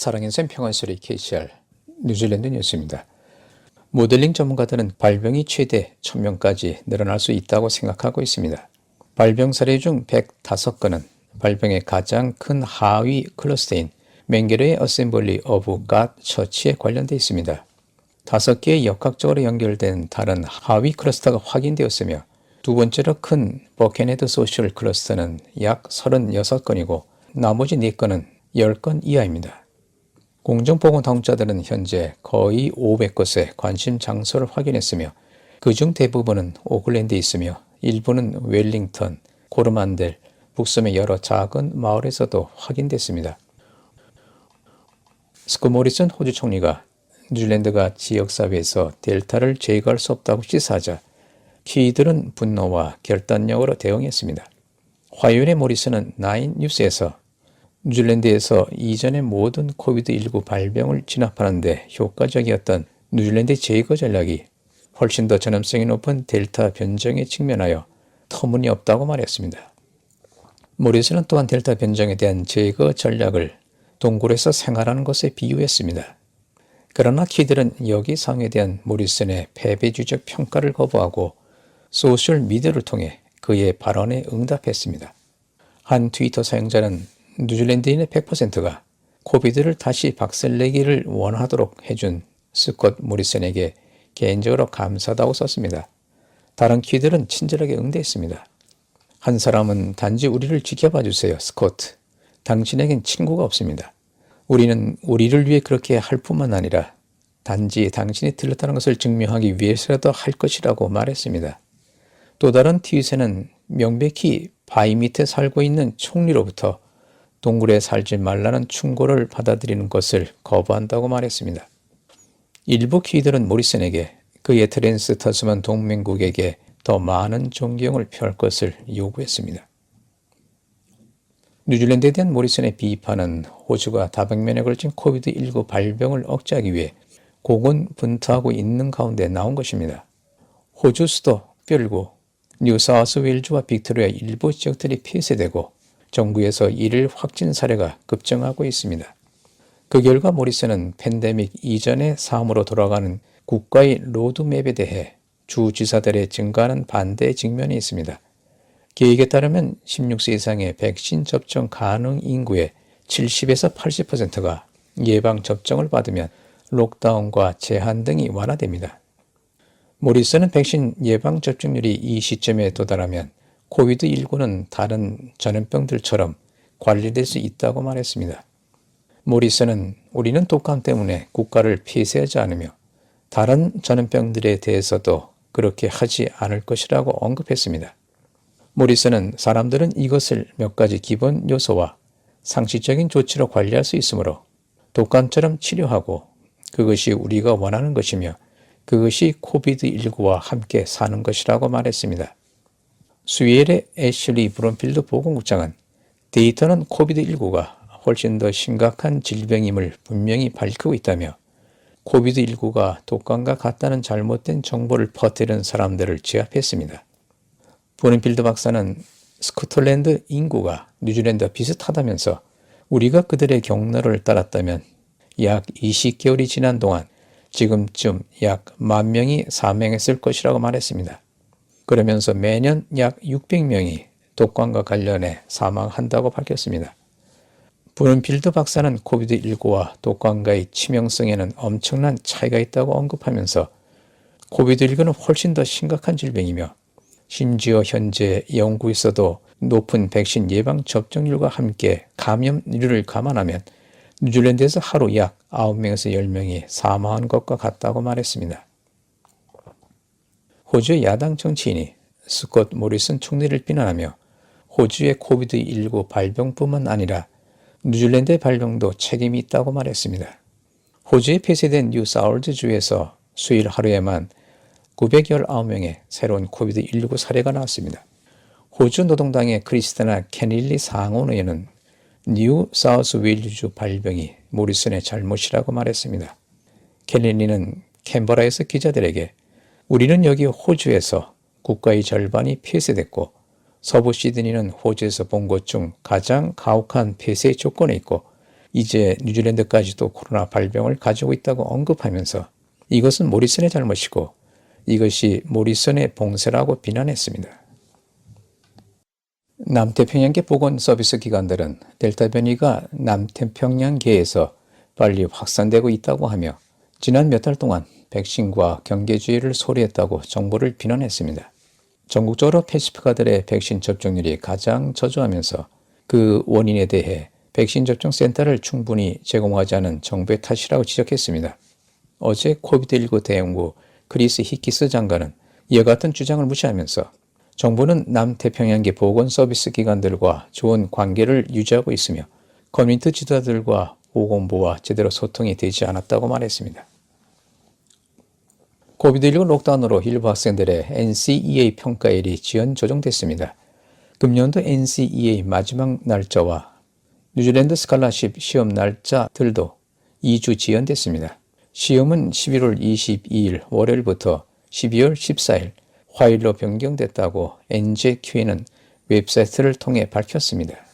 살아있는 평화소리 KCR 뉴질랜드 뉴스입니다. 모델링 전문가들은 발병이 최대 1000명까지 늘어날 수 있다고 생각하고 있습니다. 발병 사례 중 105건은 발병의 가장 큰 하위 클러스터인 맹게레의 어셈블리 오브 갓 처치에 관련돼 있습니다. 5개의 역학적으로 연결된 다른 하위 클러스터가 확인되었으며 두 번째로 큰 버켄헤드 소셜 클러스터는 약 36건이고 나머지 4건은 10건 이하입니다. 공정보건당국자들은 현재 거의 500곳의 관심 장소를 확인했으며 그중 대부분은 오클랜드에 있으며 일부는 웰링턴, 코르만델, 북섬의 여러 작은 마을에서도 확인됐습니다. 스콧 모리슨 호주 총리가 뉴질랜드가 지역사회에서 델타를 제거할 수 없다고 시사하자 키들은 분노와 결단력으로 대응했습니다. 화요일에 모리슨은 나인 뉴스에서 뉴질랜드에서 이전의 모든 코비드-19 발병을 진압하는 데 효과적이었던 뉴질랜드 제거 전략이 훨씬 더 전염성이 높은 델타 변종에 직면하여 터무니없다고 말했습니다. 모리슨은 또한 델타 변종에 대한 제거 전략을 동굴에서 생활하는 것에 비유했습니다. 그러나 키들은 여기 상황에 대한 모리슨의 패배주의적 평가를 거부하고 소셜미디어를 통해 그의 발언에 응답했습니다. 한 트위터 사용자는 뉴질랜드인의 100%가 코비드를 다시 박살내기를 원하도록 해준 스콧 모리슨에게 개인적으로 감사하다고 썼습니다. 다른 키들은 친절하게 응대했습니다. 한 사람은 단지 우리를 지켜봐 주세요, 스콧. 당신에겐 친구가 없습니다. 우리는 우리를 위해 그렇게 할 뿐만 아니라 단지 당신이 틀렸다는 것을 증명하기 위해서라도 할 것이라고 말했습니다. 또 다른 트윗에는 명백히 바위 밑에 살고 있는 총리로부터 동굴에 살지 말라는 충고를 받아들이는 것을 거부한다고 말했습니다. 일부 키들은 모리슨에게 그의 트랜스 터스만 동맹국에게 더 많은 존경을 표할 것을 요구했습니다. 뉴질랜드에 대한 모리슨의 비판은 호주가 다백년에 걸친 코비드-19 발병을 억제하기 위해 고군분투하고 있는 가운데 나온 것입니다. 호주 수도 별구, 뉴사우스웨일즈와 빅토리아 일부 지역들이 폐쇄되고 정부에서 이를 확진 사례가 급증하고 있습니다. 그 결과 모리슨은 팬데믹 이전의 삶으로 돌아가는 국가의 로드맵에 대해 주지사들의 증가하는 반대에 직면해 있습니다. 계획에 따르면 16세 이상의 백신 접종 가능 인구의 70에서 80%가 예방접종을 받으면 록다운과 제한 등이 완화됩니다. 모리슨은 백신 예방접종률이 이 시점에 도달하면 코비드-19는 다른 전염병들처럼 관리될 수 있다고 말했습니다. 모리슨은 우리는 독감 때문에 국가를 폐쇄하지 않으며 다른 전염병들에 대해서도 그렇게 하지 않을 것이라고 언급했습니다. 모리슨은 사람들은 이것을 몇 가지 기본 요소와 상식적인 조치로 관리할 수 있으므로 독감처럼 치료하고 그것이 우리가 원하는 것이며 그것이 코비드-19와 함께 사는 것이라고 말했습니다. 스웨일의 애슐리 브론필드 보건국장은 데이터는 코비드-19가 훨씬 더 심각한 질병임을 분명히 밝히고 있다며 코비드-19가 독감과 같다는 잘못된 정보를 퍼뜨리는 사람들을 제압했습니다. 브론필드 박사는 스코틀랜드 인구가 뉴질랜드와 비슷하다면서 우리가 그들의 경로를 따랐다면 약 20개월이 지난 동안 지금쯤 약 10,000명이 사망했을 것이라고 말했습니다. 그러면서 매년 약 600명이 독감과 관련해 사망한다고 밝혔습니다. 브룬필드 박사는 코비드-19와 독감과의 치명성에는 엄청난 차이가 있다고 언급하면서 코비드-19는 훨씬 더 심각한 질병이며 심지어 현재 영국에서도 높은 백신 예방 접종률과 함께 감염률을 감안하면 뉴질랜드에서 하루 약 9명에서 10명이 사망한 것과 같다고 말했습니다. 호주의 야당 정치인이 스콧 모리슨 총리를 비난하며 호주의 코비드-19 발병뿐만 아니라 뉴질랜드의 발병도 책임이 있다고 말했습니다. 호주에 폐쇄된 뉴사우스주에서 수요일 하루에만 919명의 새로운 코비드-19 사례가 나왔습니다. 호주 노동당의 크리스티나 케닐리 상원의원은 뉴사우스웨일즈 발병이 모리슨의 잘못이라고 말했습니다. 케닐리는 캔버라에서 기자들에게 우리는 여기 호주에서 국가의 절반이 폐쇄됐고 서부 시드니는 호주에서 본 것 중 가장 가혹한 폐쇄 조건에 있고 이제 뉴질랜드까지도 코로나 발병을 가지고 있다고 언급하면서 이것은 모리슨의 잘못이고 이것이 모리슨의 봉쇄라고 비난했습니다. 남태평양계 보건 서비스 기관들은 델타 변이가 남태평양계에서 빨리 확산되고 있다고 하며 지난 몇 달 동안 백신과 경계주의를 소리했다고 정부를 비난했습니다. 전국적으로 패시피카들의 백신 접종률이 가장 저조하면서 그 원인에 대해 백신 접종 센터를 충분히 제공하지 않은 정부의 탓이라고 지적했습니다. 어제 코비드19 대응부 크리스 히키스 장관은 이와 같은 주장을 무시하면서 정부는 남태평양계 보건 서비스 기관들과 좋은 관계를 유지하고 있으며 커뮤니티 지도자들과 보건부와 제대로 소통이 되지 않았다고 말했습니다. 코비드19 록다운으로 일부 학생들의 NCEA 평가일이 지연 조정됐습니다. 금년도 NCEA 마지막 날짜와 뉴질랜드 스칼라십 시험 날짜들도 2주 지연됐습니다. 시험은 11월 22일 월요일부터 12월 14일 화요일로 변경됐다고 NJQA는 웹사이트를 통해 밝혔습니다.